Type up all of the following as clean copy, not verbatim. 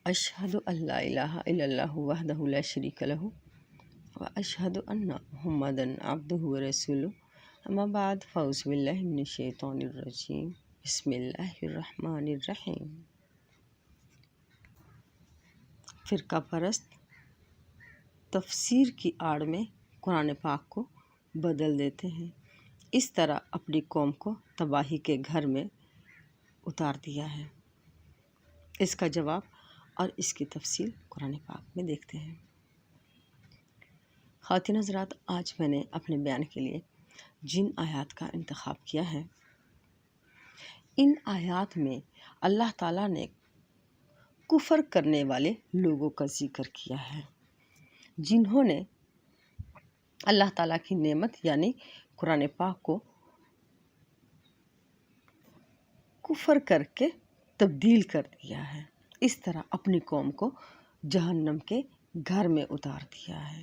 اشہد ان لا الہ الا اللہ وحدہ لا شریک لہ واشہد ان محمدا عبدہ ورسولہ اما بعد فاعوذ باللہ من الشیطان الرجیم بسم اللہ الرحمن الرحیم۔ فرقہ پرست تفسیر کی آڑ میں قرآن پاک کو بدل دیتے ہیں، اس طرح اپنی قوم کو تباہی کے گھر میں اتار دیا ہے۔ اس کا جواب اور اس کی تفصیل قرآن پاک میں دیکھتے ہیں۔ خواتین حضرات، آج میں نے اپنے بیان کے لیے جن آیات کا انتخاب کیا ہے، ان آیات میں اللہ تعالیٰ نے کفر کرنے والے لوگوں کا ذکر کیا ہے، جنہوں نے اللہ تعالیٰ کی نعمت یعنی قرآن پاک کو کفر کر کے تبدیل کر دیا ہے، اس طرح اپنی قوم کو جہنم کے گھر میں اتار دیا ہے۔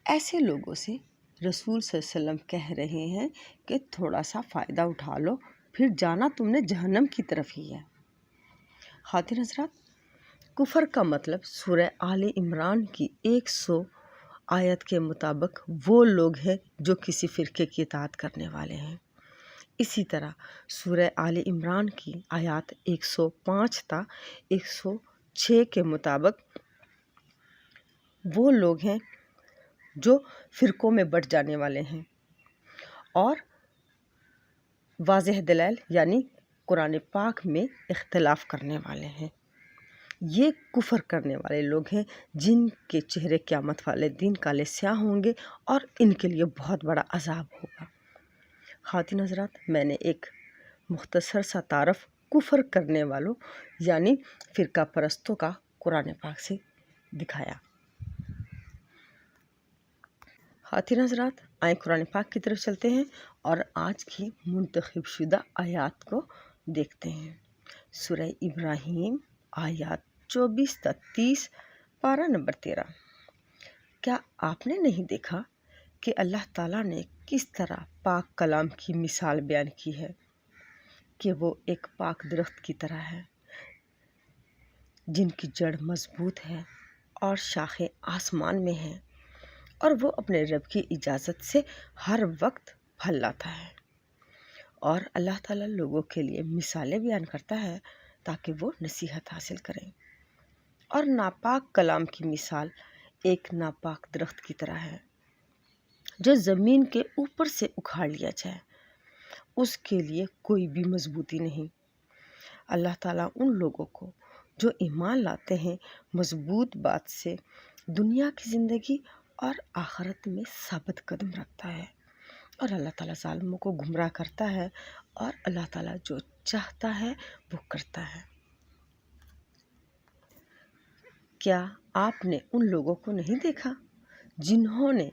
ایسے لوگوں سے رسول صلی اللہ علیہ وسلم کہہ رہے ہیں کہ تھوڑا سا فائدہ اٹھا لو، پھر جانا تم نے جہنم کی طرف ہی ہے۔ خواتین حضرات، کفر کا مطلب سورہ آل عمران کی 100 آیت کے مطابق وہ لوگ ہیں جو کسی فرقے کی اطاعت کرنے والے ہیں۔ اسی طرح سورہ آل عمران کی آیات 105 تا 106 کے مطابق وہ لوگ ہیں جو فرقوں میں بٹ جانے والے ہیں اور واضح دلائل یعنی قرآن پاک میں اختلاف کرنے والے ہیں۔ یہ کفر کرنے والے لوگ ہیں جن کے چہرے قیامت والے دن کالے سیاہ ہوں گے اور ان کے لیے بہت بڑا عذاب ہوگا۔ خواتین حضرات، میں نے ایک مختصر سا تعارف کفر کرنے والوں یعنی فرقہ پرستوں کا قرآن پاک سے دکھایا۔ خواتین حضرات، آئیں قرآن پاک کی طرف چلتے ہیں اور آج کی منتخب شدہ آیات کو دیکھتے ہیں۔ سورہ ابراہیم آیات 24 تا 30، پارہ نمبر 13۔ کیا آپ نے نہیں دیکھا کہ اللہ تعالیٰ نے کس طرح پاک کلام کی مثال بیان کی ہے کہ وہ ایک پاک درخت کی طرح ہے جن کی جڑ مضبوط ہے اور شاخیں آسمان میں ہیں، اور وہ اپنے رب کی اجازت سے ہر وقت پھل لاتا ہے۔ اور اللہ تعالیٰ لوگوں کے لیے مثالیں بیان کرتا ہے تاکہ وہ نصیحت حاصل کریں۔ اور ناپاک کلام کی مثال ایک ناپاک درخت کی طرح ہے جو زمین کے اوپر سے اکھاڑ لیا جائے، اس کے لیے کوئی بھی مضبوطی نہیں۔ اللہ تعالیٰ ان لوگوں کو جو ایمان لاتے ہیں مضبوط بات سے دنیا کی زندگی اور آخرت میں ثابت قدم رکھتا ہے، اور اللہ تعالیٰ ظالموں کو گمراہ کرتا ہے، اور اللہ تعالیٰ جو چاہتا ہے وہ کرتا ہے۔ کیا آپ نے ان لوگوں کو نہیں دیکھا جنہوں نے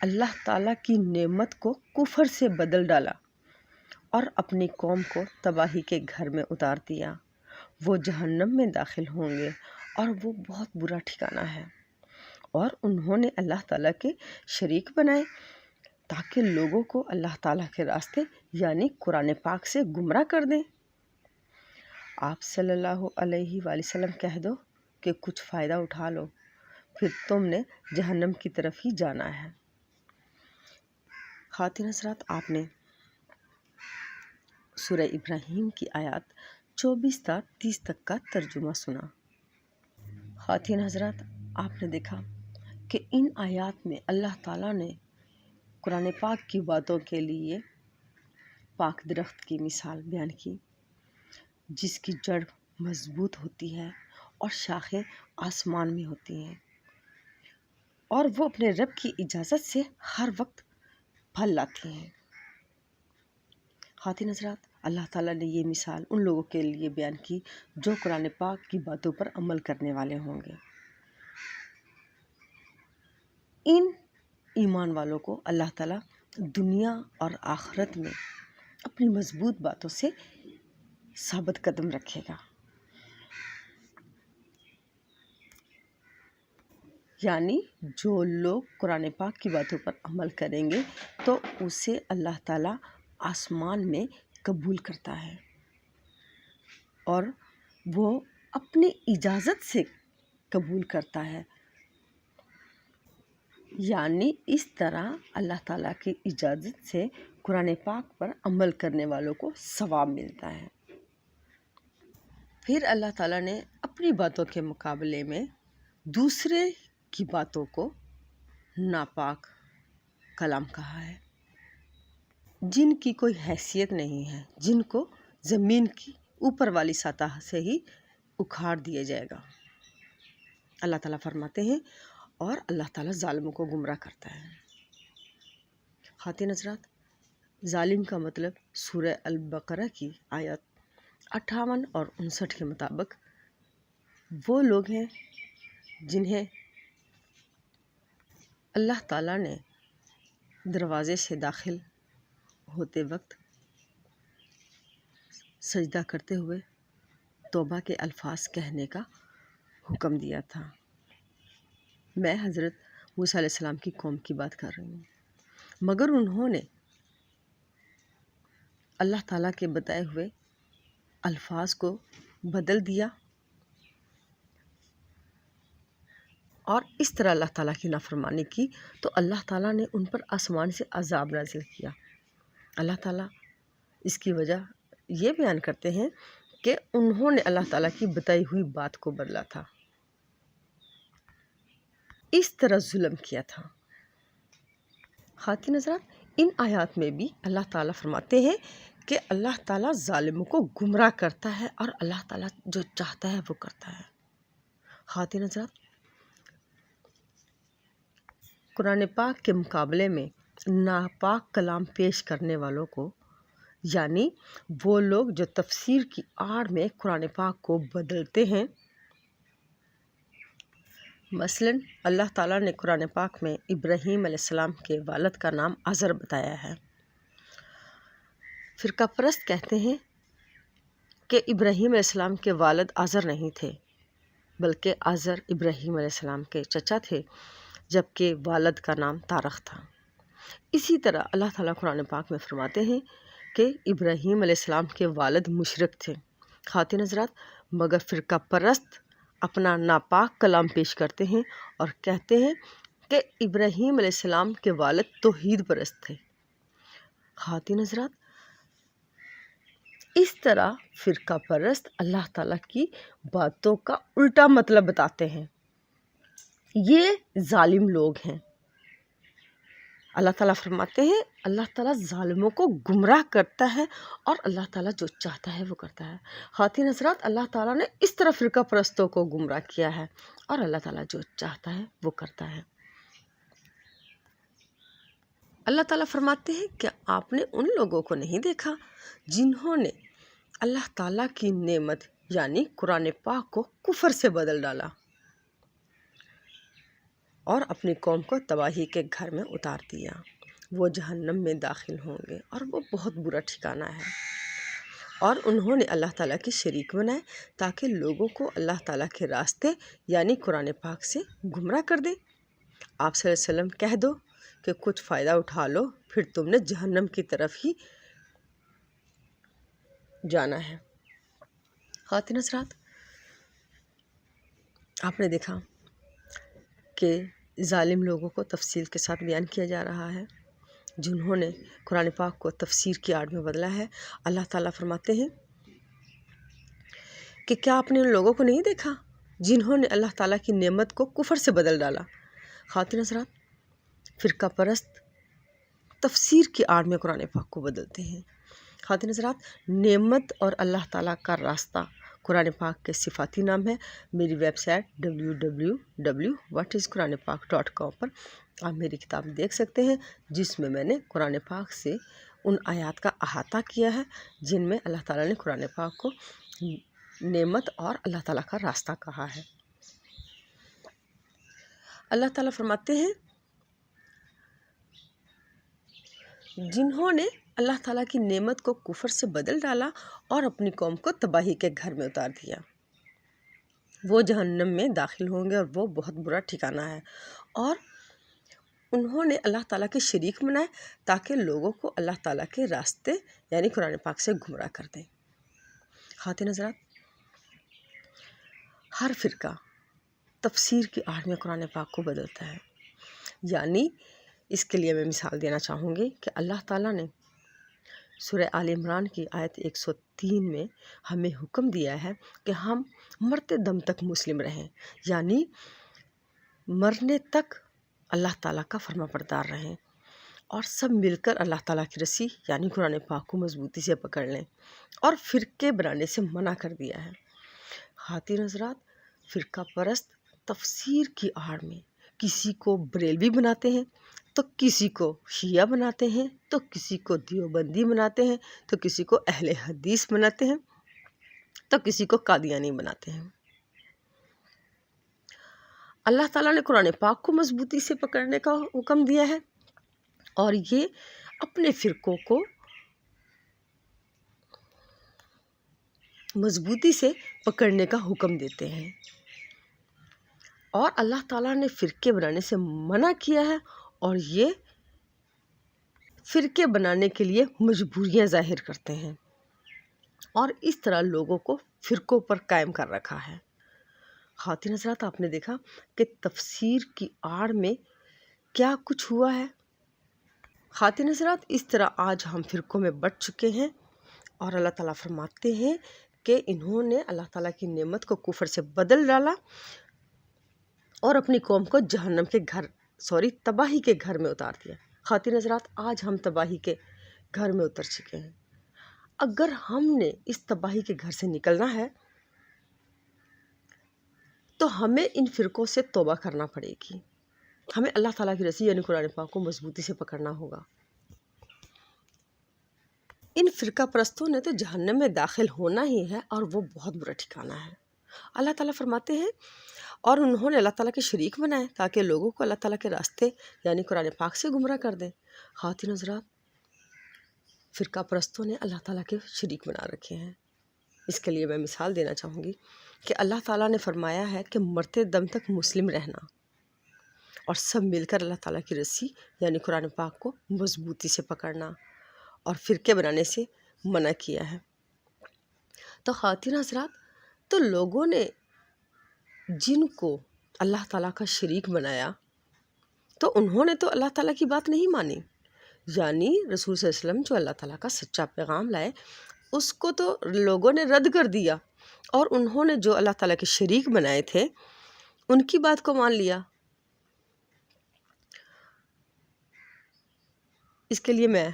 اللہ تعالیٰ کی نعمت کو کفر سے بدل ڈالا اور اپنی قوم کو تباہی کے گھر میں اتار دیا؟ وہ جہنم میں داخل ہوں گے اور وہ بہت برا ٹھکانہ ہے۔ اور انہوں نے اللہ تعالیٰ کے شریک بنائے تاکہ لوگوں کو اللہ تعالیٰ کے راستے یعنی قرآن پاک سے گمراہ کر دیں۔ آپ صلی اللہ علیہ وآلہ وسلم کہہ دو کہ کچھ فائدہ اٹھا لو، پھر تم نے جہنم کی طرف ہی جانا ہے۔ خواتین حضرات، آپ نے سورہ ابراہیم کی آیات 24 تا 30 تک کا ترجمہ سنا۔ خواتین حضرات، آپ نے دیکھا کہ ان آیات میں اللہ تعالیٰ نے قرآن پاک کی باتوں کے لیے پاک درخت کی مثال بیان کی جس کی جڑ مضبوط ہوتی ہے اور شاخیں آسمان میں ہوتی ہیں، اور وہ اپنے رب کی اجازت سے ہر وقت پھل لاتی ہیں۔ خواتین حضرات، اللہ تعالیٰ نے یہ مثال ان لوگوں کے لیے بیان کی جو قرآن پاک کی باتوں پر عمل کرنے والے ہوں گے۔ ان ایمان والوں کو اللہ تعالیٰ دنیا اور آخرت میں اپنی مضبوط باتوں سے ثابت قدم رکھے گا، یعنی جو لوگ قرآن پاک کی باتوں پر عمل کریں گے تو اسے اللہ تعالیٰ آسمان میں قبول کرتا ہے، اور وہ اپنی اجازت سے قبول کرتا ہے، یعنی اس طرح اللہ تعالیٰ کی اجازت سے قرآن پاک پر عمل کرنے والوں کو ثواب ملتا ہے۔ پھر اللہ تعالیٰ نے اپنی باتوں کے مقابلے میں دوسرے کی باتوں کو ناپاک کلام کہا ہے، جن کی کوئی حیثیت نہیں ہے، جن کو زمین کی اوپر والی سطح سے ہی اکھاڑ دیا جائے گا۔ اللہ تعالیٰ فرماتے ہیں اور اللہ تعالیٰ ظالموں کو گمراہ کرتا ہے۔ خواتین حضرات، ظالم کا مطلب سورہ البقرہ کی آیت 58 اور 59 کے مطابق وہ لوگ ہیں جنہیں اللہ تعالیٰ نے دروازے سے داخل ہوتے وقت سجدہ کرتے ہوئے توبہ کے الفاظ کہنے کا حکم دیا تھا۔ میں حضرت موسیٰ علیہ السلام کی قوم کی بات کر رہی ہوں، مگر انہوں نے اللہ تعالیٰ کے بتائے ہوئے الفاظ کو بدل دیا اور اس طرح اللہ تعالیٰ کی نافرمانی کی، تو اللہ تعالیٰ نے ان پر آسمان سے عذاب نازل کیا۔ اللہ تعالیٰ اس کی وجہ یہ بیان کرتے ہیں کہ انہوں نے اللہ تعالیٰ کی بتائی ہوئی بات کو بدلا تھا، اس طرح ظلم کیا تھا۔ خواتین حضرات، ان آیات میں بھی اللہ تعالیٰ فرماتے ہیں کہ اللہ تعالیٰ ظالموں کو گمراہ کرتا ہے اور اللہ تعالیٰ جو چاہتا ہے وہ کرتا ہے۔ خواتین حضرات، قرآن پاک کے مقابلے میں ناپاک کلام پیش کرنے والوں کو، یعنی وہ لوگ جو تفسیر کی آڑ میں قرآن پاک کو بدلتے ہیں، مثلاً اللہ تعالیٰ نے قرآن پاک میں ابراہیم علیہ السلام کے والد کا نام آزر بتایا ہے۔ فرقہ پرست کہتے ہیں کہ ابراہیم علیہ السلام کے والد آزر نہیں تھے، بلکہ آزر ابراہیم علیہ السلام کے چچا تھے، جبکہ والد کا نام تارخ تھا۔ اسی طرح اللہ تعالیٰ قرآن پاک میں فرماتے ہیں کہ ابراہیم علیہ السلام کے والد مشرک تھے۔ خواتین حضرات، مگر فرقہ پرست اپنا ناپاک کلام پیش کرتے ہیں اور کہتے ہیں کہ ابراہیم علیہ السلام کے والد توحید پرست تھے۔ خواتین حضرات، اس طرح فرقہ پرست اللہ تعالیٰ کی باتوں کا الٹا مطلب بتاتے ہیں۔ یہ ظالم لوگ ہیں۔ اللہ تعالیٰ فرماتے ہیں اللہ تعالیٰ ظالموں کو گمراہ کرتا ہے اور اللہ تعالیٰ جو چاہتا ہے وہ کرتا ہے۔ خواتین حضرات، اللہ تعالیٰ نے اس طرح فرقہ پرستوں کو گمراہ کیا ہے اور اللہ تعالیٰ جو چاہتا ہے وہ کرتا ہے۔ اللہ تعالیٰ فرماتے ہیں کہ آپ نے ان لوگوں کو نہیں دیکھا جنہوں نے اللہ تعالیٰ کی نعمت یعنی قرآن پاک کو کفر سے بدل ڈالا اور اپنی قوم کو تباہی کے گھر میں اتار دیا۔ وہ جہنم میں داخل ہوں گے اور وہ بہت برا ٹھکانہ ہے۔ اور انہوں نے اللہ تعالیٰ کی شریک بنائے تاکہ لوگوں کو اللہ تعالیٰ کے راستے یعنی قرآن پاک سے گمراہ کر دے۔ آپ صلی اللہ علیہ وسلم کہہ دو کہ کچھ فائدہ اٹھا لو، پھر تم نے جہنم کی طرف ہی جانا ہے۔ خواتین حضرات، آپ نے دیکھا کہ ظالم لوگوں کو تفصیل کے ساتھ بیان کیا جا رہا ہے جنہوں نے قرآن پاک کو تفسیر کی آڑ میں بدلا ہے۔ اللہ تعالیٰ فرماتے ہیں کہ کیا آپ نے ان لوگوں کو نہیں دیکھا جنہوں نے اللہ تعالیٰ کی نعمت کو کفر سے بدل ڈالا۔ خواتین حضرات، فرقہ پرست تفسیر کی آڑ میں قرآن پاک کو بدلتے ہیں۔ خواتین حضرات، نعمت اور اللہ تعالیٰ کا راستہ قرآن پاک کے صفاتی نام ہے۔ میری ویب سائٹ www.whatisquranpak.com پر آپ میری کتاب دیکھ سکتے ہیں، جس میں میں نے قرآن پاک سے ان آیات کا احاطہ کیا ہے جن میں اللہ تعالیٰ نے قرآن پاک کو نعمت اور اللہ تعالیٰ کا راستہ کہا ہے۔ اللہ تعالیٰ فرماتے ہیں جنہوں نے اللہ تعالیٰ کی نعمت کو کفر سے بدل ڈالا اور اپنی قوم کو تباہی کے گھر میں اتار دیا، وہ جہنم میں داخل ہوں گے اور وہ بہت برا ٹھکانہ ہے۔ اور انہوں نے اللہ تعالیٰ کے شریک بنائے تاکہ لوگوں کو اللہ تعالیٰ کے راستے یعنی قرآن پاک سے گمراہ کر دیں۔ خواتین حضرات، ہر فرقہ تفسیر کی آڑ میں قرآن پاک کو بدلتا ہے. یعنی اس کے لیے میں مثال دینا چاہوں گی کہ اللہ تعالیٰ نے سورہ آل عمران کی آیت 103 میں ہمیں حکم دیا ہے کہ ہم مرتے دم تک مسلم رہیں، یعنی مرنے تک اللہ تعالیٰ کا فرما بردار رہیں اور سب مل کر اللہ تعالیٰ کی رسی یعنی قرآن پاک کو مضبوطی سے پکڑ لیں، اور فرقے بنانے سے منع کر دیا ہے. خواتین حضرات، فرقہ پرست تفسیر کی آڑ میں کسی کو بریلوی بناتے ہیں تو کسی کو شیعہ بناتے ہیں، تو کسی کو دیوبندی بناتے ہیں، تو کسی کو اہل حدیث بناتے ہیں، تو کسی کو قادیانی بناتے ہیں. اللہ تعالیٰ نے قرآن پاک کو مضبوطی سے پکڑنے کا حکم دیا ہے اور یہ اپنے فرقوں کو مضبوطی سے پکڑنے کا حکم دیتے ہیں، اور اللہ تعالیٰ نے فرقے بنانے سے منع کیا ہے اور یہ فرقے بنانے کے لیے مجبوریاں ظاہر کرتے ہیں اور اس طرح لوگوں کو فرقوں پر قائم کر رکھا ہے. خواتین حضرات، آپ نے دیکھا کہ تفسیر کی آڑ میں کیا کچھ ہوا ہے. خواتین حضرات، اس طرح آج ہم فرقوں میں بٹ چکے ہیں اور اللہ تعالیٰ فرماتے ہیں کہ انہوں نے اللہ تعالیٰ کی نعمت کو کفر سے بدل ڈالا اور اپنی قوم کو جہنم کے تباہی کے گھر میں اتار دیا. خواتین حضرات، آج ہم تباہی کے گھر میں اتر چکے ہیں. اگر ہم نے اس تباہی کے گھر سے نکلنا ہے تو ہمیں ان فرقوں سے توبہ کرنا پڑے گی. ہمیں اللہ تعالیٰ کی رسی یعنی قرآن پاک کو مضبوطی سے پکڑنا ہوگا. ان فرقہ پرستوں نے تو جہنم میں داخل ہونا ہی ہے اور وہ بہت برا ٹھکانہ ہے. اللہ تعالیٰ فرماتے ہیں اور انہوں نے اللہ تعالیٰ کے شریک بنائے تاکہ لوگوں کو اللہ تعالیٰ کے راستے یعنی قرآن پاک سے گمراہ کر دیں. خواتین حضرات، فرقہ پرستوں نے اللہ تعالیٰ کے شریک بنا رکھے ہیں. اس کے لیے میں مثال دینا چاہوں گی کہ اللہ تعالیٰ نے فرمایا ہے کہ مرتے دم تک مسلم رہنا اور سب مل کر اللہ تعالیٰ کی رسی یعنی قرآن پاک کو مضبوطی سے پکڑنا اور فرقے بنانے سے منع کیا ہے. تو خواتین حضرات، تو لوگوں نے جن کو اللہ تعالیٰ کا شریک بنایا تو انہوں نے تو اللہ تعالیٰ کی بات نہیں مانی. یعنی رسول صلی اللہ علیہ وسلم جو اللہ تعالیٰ کا سچا پیغام لائے اس کو تو لوگوں نے رد کر دیا اور انہوں نے جو اللہ تعالیٰ کے شریک بنائے تھے ان کی بات کو مان لیا. اس کے لیے میں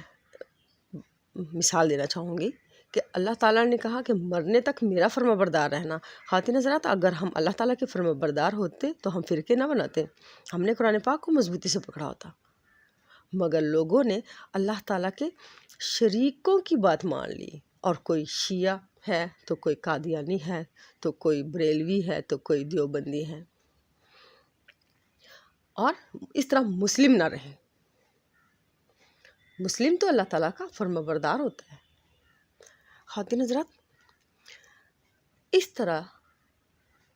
مثال دینا چاہوں گی کہ اللہ تعالیٰ نے کہا کہ مرنے تک میرا فرما بردار رہنا. خواتین حضرات، اگر ہم اللہ تعالیٰ کے فرما بردار ہوتے تو ہم فرقے نہ بناتے، ہم نے قرآن پاک کو مضبوطی سے پکڑا ہوتا. مگر لوگوں نے اللہ تعالیٰ کے شریکوں کی بات مان لی، اور کوئی شیعہ ہے تو کوئی قادیانی ہے تو کوئی بریلوی ہے تو کوئی دیوبندی ہے، اور اس طرح مسلم نہ رہے. مسلم تو اللہ تعالیٰ کا فرما بردار ہوتا ہے. خواتین حضرات، اس طرح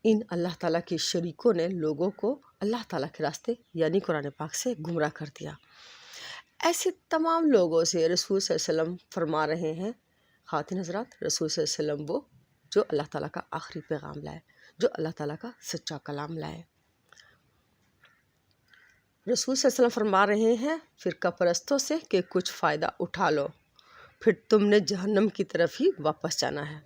ان اللہ تعالیٰ کے شریکوں نے لوگوں کو اللہ تعالیٰ کے راستے یعنی قرآن پاک سے گمراہ کر دیا. ایسے تمام لوگوں سے رسول صلی اللہ علیہ وسلم فرما رہے ہیں. خواتین حضرات، رسول صلی اللہ علیہ وسلم وہ جو اللہ تعالیٰ کا آخری پیغام لائے، جو اللہ تعالیٰ کا سچا کلام لائے. رسول صلی اللہ علیہ وسلم فرما رہے ہیں فرقہ پرستوں سے کہ کچھ فائدہ اٹھا لو، پھر تم نے جہنم کی طرف ہی واپس جانا ہے.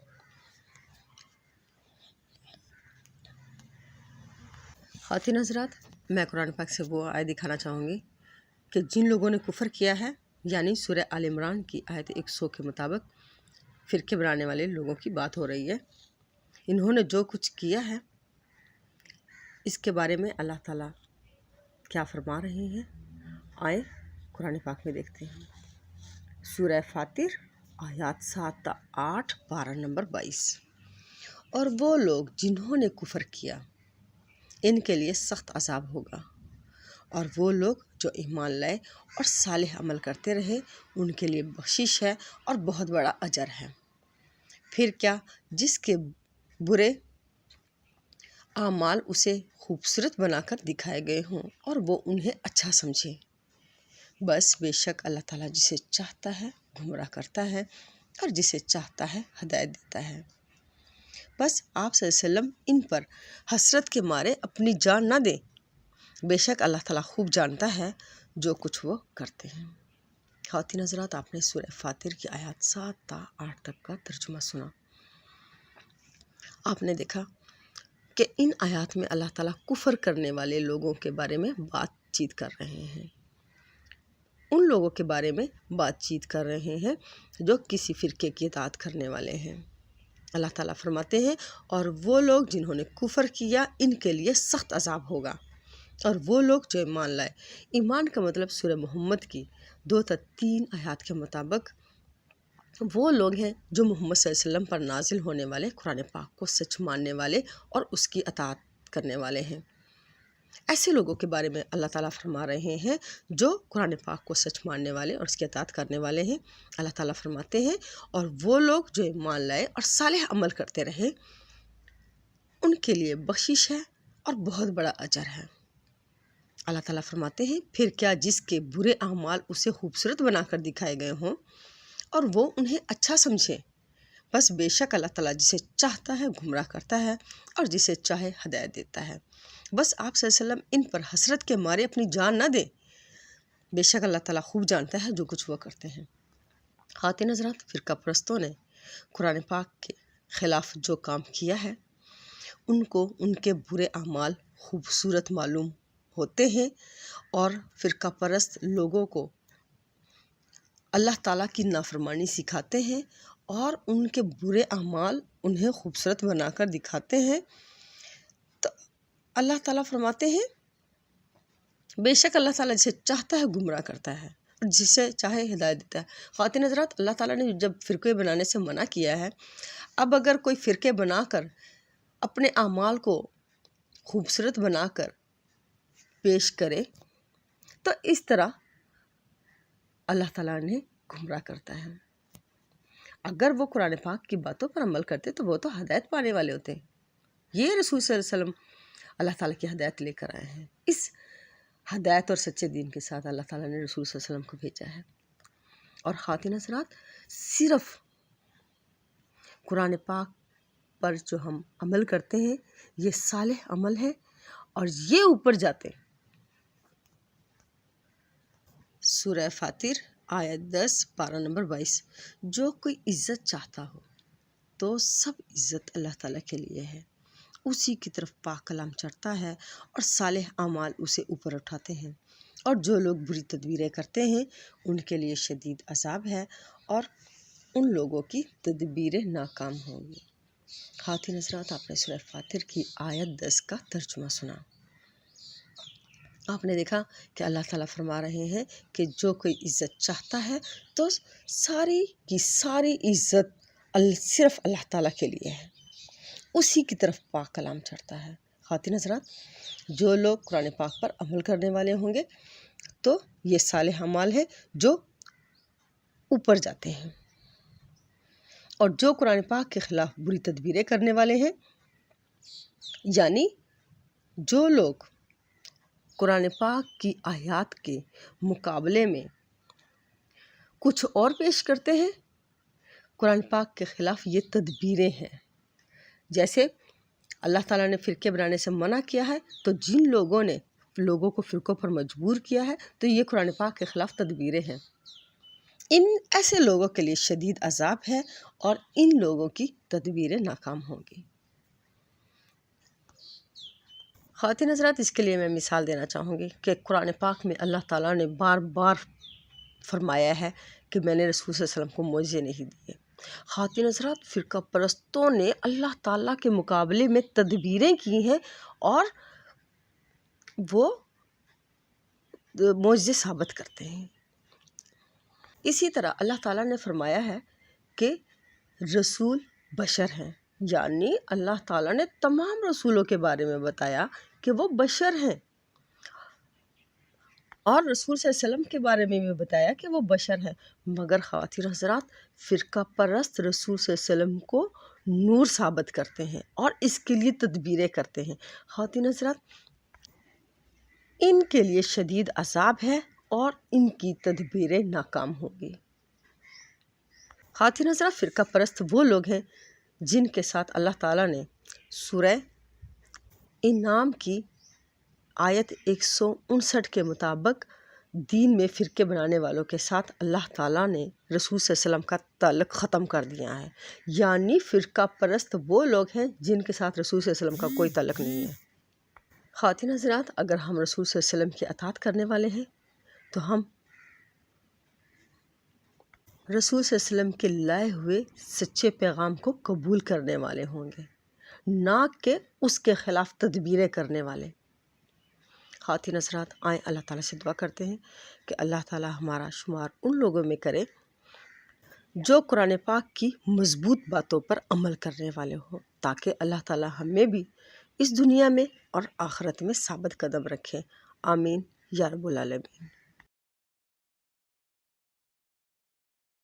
خواتین حضرات، میں قرآن پاک سے وہ آیت دکھانا چاہوں گی کہ جن لوگوں نے کفر کیا ہے، یعنی سورہ آل عمران کی آیت 100 کے مطابق فرقے بنانے والے لوگوں کی بات ہو رہی ہے. انہوں نے جو کچھ کیا ہے اس کے بارے میں اللہ تعالیٰ کیا فرما رہے ہیں، آئے قرآن پاک میں دیکھتے ہیں. سورہ فاطر آیات 7 تا 8 12 نمبر 22. اور وہ لوگ جنہوں نے کفر کیا ان کے لیے سخت عذاب ہوگا، اور وہ لوگ جو ایمان لائے اور صالح عمل کرتے رہے ان کے لیے بخشش ہے اور بہت بڑا اجر ہے. پھر کیا جس کے برے اعمال اسے خوبصورت بنا کر دکھائے گئے ہوں اور وہ انہیں اچھا سمجھے. بس بے شک اللہ تعالیٰ جسے چاہتا ہے گمراہ کرتا ہے اور جسے چاہتا ہے ہدایت دیتا ہے. بس آپ صلی اللہ علیہ وسلم ان پر حسرت کے مارے اپنی جان نہ دیں، بے شک اللہ تعالیٰ خوب جانتا ہے جو کچھ وہ کرتے ہیں۔ خواتین حضرات، آپ نے سورہ فاطر کی آیات 7 تا 8 تک کا ترجمہ سنا۔ آپ نے دیکھا کہ ان آیات میں اللہ تعالیٰ کفر کرنے والے لوگوں کے بارے میں بات چیت کر رہے ہیں، ان لوگوں کے بارے میں بات چیت کر رہے ہیں جو کسی فرقے کی اطاعت کرنے والے ہیں۔ اللہ تعالیٰ فرماتے ہیں اور وہ لوگ جنہوں نے کفر کیا ان کے لیے سخت عذاب ہوگا، اور وہ لوگ جو ایمان لائے۔ ایمان کا مطلب سورہ محمد کی 2 تا 3 آیات کے مطابق وہ لوگ ہیں جو محمد صلی اللہ علیہ وسلم پر نازل ہونے والے قرآن پاک کو سچ ماننے والے اور اس کی اطاعت کرنے والے ہیں۔ ایسے لوگوں کے بارے میں اللہ تعالیٰ فرما رہے ہیں جو قرآن پاک کو سچ ماننے والے اور اس کی اطاعت کرنے والے ہیں۔ اللہ تعالیٰ فرماتے ہیں اور وہ لوگ جو ایمان لائے اور صالح عمل کرتے رہے ان کے لیے بخشش ہے اور بہت بڑا اجر ہے۔ اللہ تعالیٰ فرماتے ہیں پھر کیا جس کے برے اعمال اسے خوبصورت بنا کر دکھائے گئے ہوں اور وہ انہیں اچھا سمجھے، بس بے شک اللہ تعالیٰ جسے چاہتا ہے گمراہ کرتا ہے اور جسے چاہے ہدایت دیتا ہے۔ بس آپ صلی اللہ علیہ وسلم ان پر حسرت کے مارے اپنی جان نہ دیں، بے شک اللہ تعالیٰ خوب جانتا ہے جو کچھ وہ کرتے ہیں۔ خواتین حضرات، فرقہ پرستوں نے قرآن پاک کے خلاف جو کام کیا ہے ان کو ان کے برے اعمال خوبصورت معلوم ہوتے ہیں، اور فرقہ پرست لوگوں کو اللہ تعالیٰ کی نافرمانی سکھاتے ہیں اور ان کے برے اعمال انہیں خوبصورت بنا کر دکھاتے ہیں۔ تو اللہ تعالیٰ فرماتے ہیں بے شک اللہ تعالیٰ جسے چاہتا ہے گمراہ کرتا ہے اور جسے چاہے ہدایت دیتا ہے۔ خواتین حضرات، اللہ تعالیٰ نے جب فرقے بنانے سے منع کیا ہے، اب اگر کوئی فرقے بنا کر اپنے اعمال کو خوبصورت بنا کر پیش کرے تو اس طرح اللہ تعالیٰ نے گمراہ کرتا ہے۔ اگر وہ قرآن پاک کی باتوں پر عمل کرتے تو وہ تو ہدایت پانے والے ہوتے ہیں۔ یہ رسول صلی اللہ علیہ وسلم اللہ تعالیٰ کی ہدایت لے کر آئے ہیں۔ اس ہدایت اور سچے دین کے ساتھ اللہ تعالیٰ نے رسول صلی اللہ علیہ وسلم کو بھیجا ہے۔ اور خواتین حضرات، صرف قرآن پاک پر جو ہم عمل کرتے ہیں یہ صالح عمل ہے اور یہ اوپر جاتے ہیں۔ سورہ فاطر آیت 10 پارہ نمبر 22، جو کوئی عزت چاہتا ہو تو سب عزت اللہ تعالیٰ کے لیے ہے، اسی کی طرف پاک کلام چڑھتا ہے اور صالح اعمال اسے اوپر اٹھاتے ہیں، اور جو لوگ بری تدبیریں کرتے ہیں ان کے لیے شدید عذاب ہے اور ان لوگوں کی تدبیریں ناکام ہوں گی۔ خواتین حضرات، آپ نے سورہ فاطر کی آیت 10 کا ترجمہ سنا۔ آپ نے دیکھا کہ اللہ تعالیٰ فرما رہے ہیں کہ جو کوئی عزت چاہتا ہے تو ساری کی ساری عزت صرف اللہ تعالیٰ کے لیے ہے، اسی کی طرف پاک کلام چڑھتا ہے۔ خواتین حضرات، جو لوگ قرآن پاک پر عمل کرنے والے ہوں گے تو یہ صالح اعمال ہے جو اوپر جاتے ہیں، اور جو قرآن پاک کے خلاف بری تدبیریں کرنے والے ہیں، یعنی جو لوگ قرآن پاک کی آیات کے مقابلے میں کچھ اور پیش کرتے ہیں، قرآن پاک کے خلاف یہ تدبیریں ہیں۔ جیسے اللہ تعالیٰ نے فرقے بنانے سے منع کیا ہے، تو جن لوگوں نے لوگوں کو فرقوں پر مجبور کیا ہے تو یہ قرآن پاک کے خلاف تدبیریں ہیں۔ ان ایسے لوگوں کے لیے شدید عذاب ہے اور ان لوگوں کی تدبیریں ناکام ہوں گی۔ خواتین حضرات، اس کے لیے میں مثال دینا چاہوں گی کہ قرآن پاک میں اللہ تعالیٰ نے بار بار فرمایا ہے کہ میں نے رسول صلی اللہ علیہ وسلم کو معجزے نہیں دیے۔ خواتین حضرات، فرقہ پرستوں نے اللہ تعالیٰ کے مقابلے میں تدبیریں کی ہیں اور وہ معجزے ثابت کرتے ہیں۔ اسی طرح اللہ تعالیٰ نے فرمایا ہے کہ رسول بشر ہیں، یعنی اللہ تعالیٰ نے تمام رسولوں کے بارے میں بتایا کہ وہ بشر ہیں، اور رسول صلی اللہ علیہ وسلم کے بارے میں بھی بتایا کہ وہ بشر ہیں۔ مگر خواتین حضرات، فرقہ پرست رسول صلی اللہ علیہ وسلم کو نور ثابت کرتے ہیں اور اس کے لیے تدبیریں کرتے ہیں۔ خواتین حضرات، ان کے لیے شدید عذاب ہے اور ان کی تدبیریں ناکام ہوں گی۔ خواتین حضرات، فرقہ پرست وہ لوگ ہیں جن کے ساتھ اللہ تعالیٰ نے سورہ انعام کی آیت 159 کے مطابق دین میں فرقے بنانے والوں کے ساتھ اللہ تعالیٰ نے رسول صلی اللہ علیہ وسلم کا تعلق ختم کر دیا ہے، یعنی فرقہ پرست وہ لوگ ہیں جن کے ساتھ رسول صلی اللہ علیہ وسلم کا کوئی تعلق نہیں ہے۔ خواتین حضرات، اگر ہم رسول صلی اللہ علیہ وسلم کی اطاعت کرنے والے ہیں تو ہم رسول صلی اللہ علیہ وسلم کے لائے ہوئے سچے پیغام کو قبول کرنے والے ہوں گے، نہ کہ اس کے خلاف تدبیریں کرنے والے۔ خواتین حضرات، آئیں اللہ تعالیٰ سے دعا کرتے ہیں کہ اللہ تعالیٰ ہمارا شمار ان لوگوں میں کرے جو قرآن پاک کی مضبوط باتوں پر عمل کرنے والے ہوں، تاکہ اللہ تعالیٰ ہمیں بھی اس دنیا میں اور آخرت میں ثابت قدم رکھے۔ آمین یا رب العالمین۔